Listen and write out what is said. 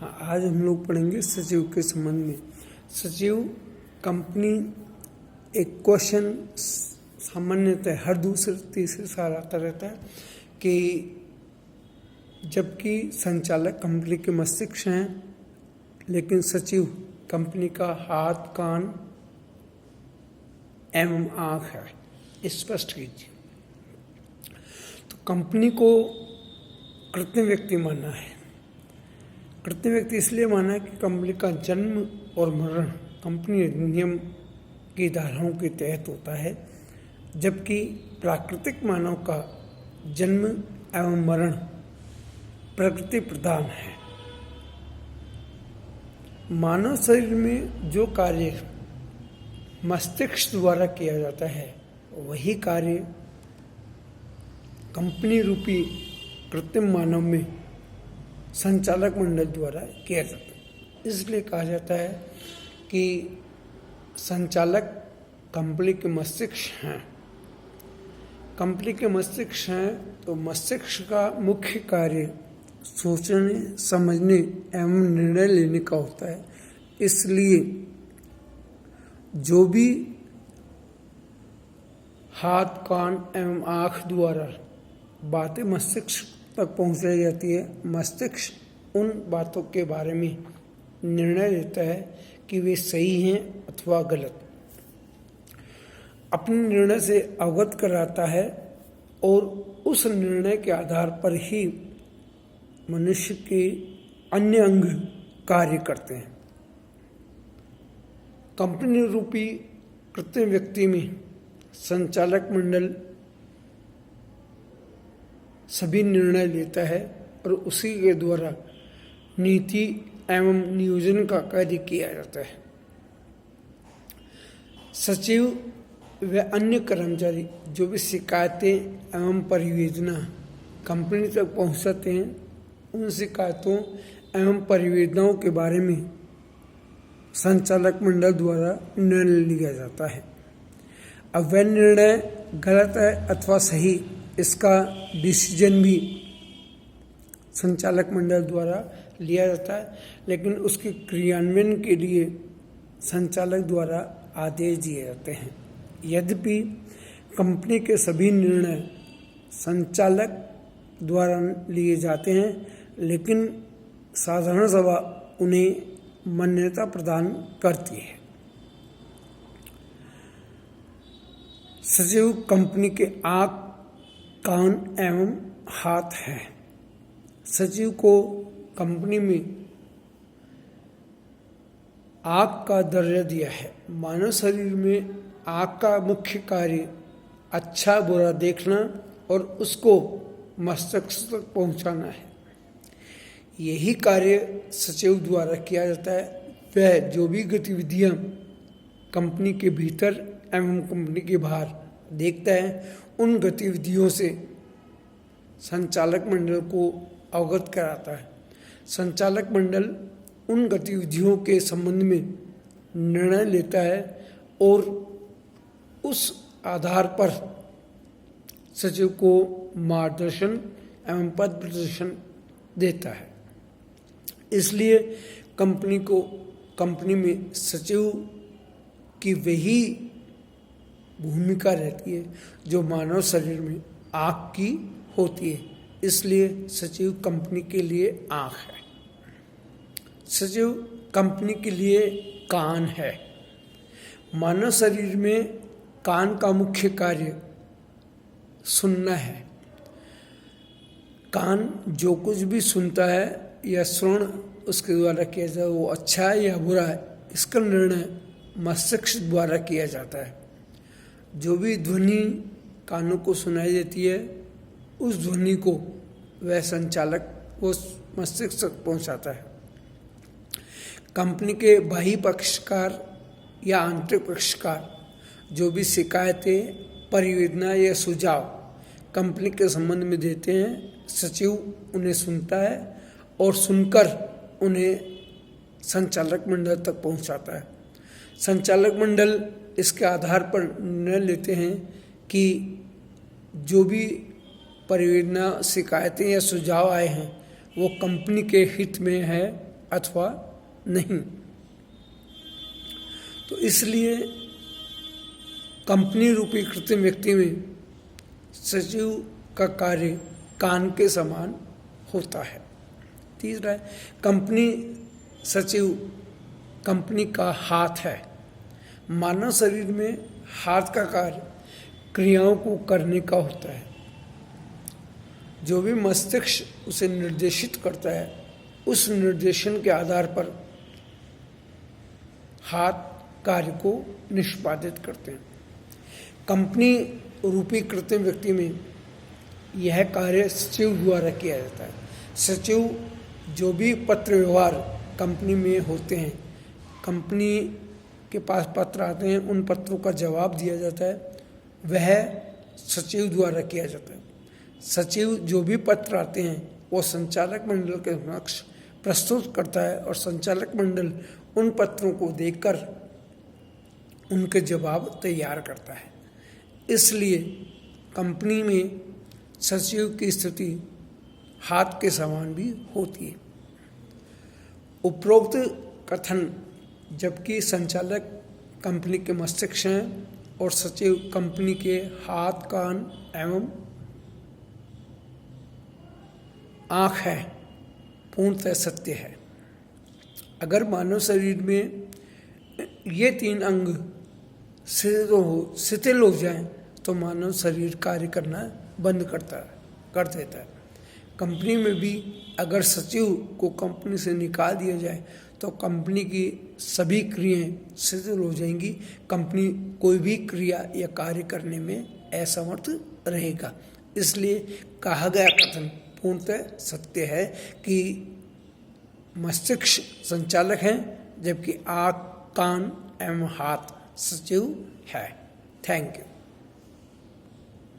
हाँ, आज हम लोग पढ़ेंगे सचिव के संबंध में। सचिव कंपनी एक क्वेश्चन सामान्यतः हर दूसरे तीसरे साल आता रहता है कि जबकि संचालक कंपनी के मस्तिष्क हैं, लेकिन सचिव कंपनी का हाथ, कान एवं आँख है। स्पष्ट कीजिए। तो कंपनी को कृत्रिम व्यक्ति माना है। कृत्रिम व्यक्ति इसलिए माना है कि कंपनी का जन्म और मरण कंपनी अधिनियम की धाराओं के तहत होता है, जबकि प्राकृतिक मानव का जन्म एवं मरण प्रकृति प्रधान है। मानव शरीर में जो कार्य मस्तिष्क द्वारा किया जाता है, वही कार्य कंपनी रूपी कृत्रिम मानव में संचालक मंडल द्वारा किया जाता है। इसलिए कहा जाता है कि संचालक कंपनी के मस्तिष्क हैं। कंपनी के मस्तिष्क हैं तो मस्तिष्क का मुख्य कार्य सोचने, समझने एवं निर्णय लेने का होता है। इसलिए जो भी हाथ, कान एवं आँख द्वारा बातें मस्तिष्क तक पहुंचाई जाती है, मस्तिष्क उन बातों के बारे में निर्णय लेता है कि वे सही हैं अथवा गलत। अपने निर्णय से अवगत कराता है और उस निर्णय के आधार पर ही मनुष्य के अन्य अंग कार्य करते हैं। कंपनी रूपी कृत्रिम व्यक्ति में संचालक मंडल सभी निर्णय लेता है और उसी के द्वारा नीति एवं नियोजन का कार्य किया जाता है। सचिव व अन्य कर्मचारी जो भी शिकायतें एवं परिवेदना कंपनी तक पहुंचाते हैं, उन शिकायतों एवं परिवेदनाओं के बारे में संचालक मंडल द्वारा निर्णय लिया जाता है। अब वह निर्णय गलत है अथवा सही, इसका डिसीजन भी संचालक मंडल द्वारा लिया जाता है, लेकिन उसके क्रियान्वयन के लिए संचालक द्वारा आदेश दिए जाते हैं। यद्यपि कंपनी के सभी निर्णय संचालक द्वारा लिए जाते हैं, लेकिन साधारण सभा उन्हें मान्यता प्रदान करती है। सचिव कंपनी के आँख, कान एवं हाथ है। सचिव को कंपनी में आँख का दर्जा दिया है। मानव शरीर में आँख का मुख्य कार्य अच्छा बुरा देखना और उसको मस्तिष्क तक पहुंचाना है। यही कार्य सचिव द्वारा किया जाता है। वह जो भी गतिविधियां कंपनी के भीतर एवं कंपनी के बाहर देखता है, उन गतिविधियों से संचालक मंडल को अवगत कराता है। संचालक मंडल उन गतिविधियों के संबंध में निर्णय लेता है और उस आधार पर सचिव को मार्गदर्शन एवं पद प्रदर्शन देता है। इसलिए कंपनी में सचिव की वही भूमिका रहती है जो मानव शरीर में आँख की होती है। इसलिए सचिव कंपनी के लिए आँख है। सचिव कंपनी के लिए कान है। मानव शरीर में कान का मुख्य कार्य सुनना है। कान जो कुछ भी सुनता है या श्रवण उसके द्वारा किया जाए, वो अच्छा है या बुरा है, इसका निर्णय मस्तिष्क द्वारा किया जाता है। जो भी ध्वनि कानों को सुनाई देती है, उस ध्वनि को वह संचालक उस मस्तिष्क तक पहुंचाता है। कंपनी के बाह्य पक्षकार या आंतरिक पक्षकार जो भी शिकायतें, परिवेदना या सुझाव कंपनी के संबंध में देते हैं, सचिव उन्हें सुनता है और सुनकर उन्हें संचालक मंडल तक पहुंचाता है। संचालक मंडल इसके आधार पर निर्णय लेते हैं कि जो भी परिवेदना, शिकायतें या सुझाव आए हैं, वो कंपनी के हित में है अथवा नहीं। तो इसलिए कंपनी रूपी कृत्रिम व्यक्ति में सचिव का कार्य कान के समान होता है। तीसरा है, कंपनी सचिव कंपनी का हाथ है। मानव शरीर में हाथ का कार्य क्रियाओं को करने का होता है। जो भी मस्तिष्क उसे निर्देशित करता है, उस निर्देशन के आधार पर हाथ कार्य को निष्पादित करते हैं। कंपनी रूपी कृत्रिम व्यक्ति में यह कार्य सचिव द्वारा किया जाता है। सचिव जो भी पत्र व्यवहार कंपनी में होते हैं, कंपनी के पास पत्र आते हैं, उन पत्रों का जवाब दिया जाता है, वह सचिव द्वारा किया जाता है। सचिव जो भी पत्र आते हैं वो संचालक मंडल के समक्ष प्रस्तुत करता है और संचालक मंडल उन पत्रों को देखकर उनके जवाब तैयार करता है। इसलिए कंपनी में सचिव की स्थिति हाथ के समान भी होती है। उपरोक्त कथन जबकि संचालक कंपनी के मस्तिष्क हैं और सचिव कंपनी के हाथ, कान एवं आँख है, पूर्णतः सत्य है। अगर मानव शरीर में ये 3 अंग शिथिल हो जाएं तो मानव शरीर कार्य करना बंद कर देता है। कंपनी में भी अगर सचिव को कंपनी से निकाल दिया जाए तो कंपनी की सभी क्रियाएं शिथिल हो जाएंगी। कंपनी कोई भी क्रिया या कार्य करने में असमर्थ रहेगा। इसलिए कहा गया कथन पूर्णतः सत्य है कि मस्तिष्क संचालक है जबकि आँख, कान एवं हाथ सचिव है। Thank you.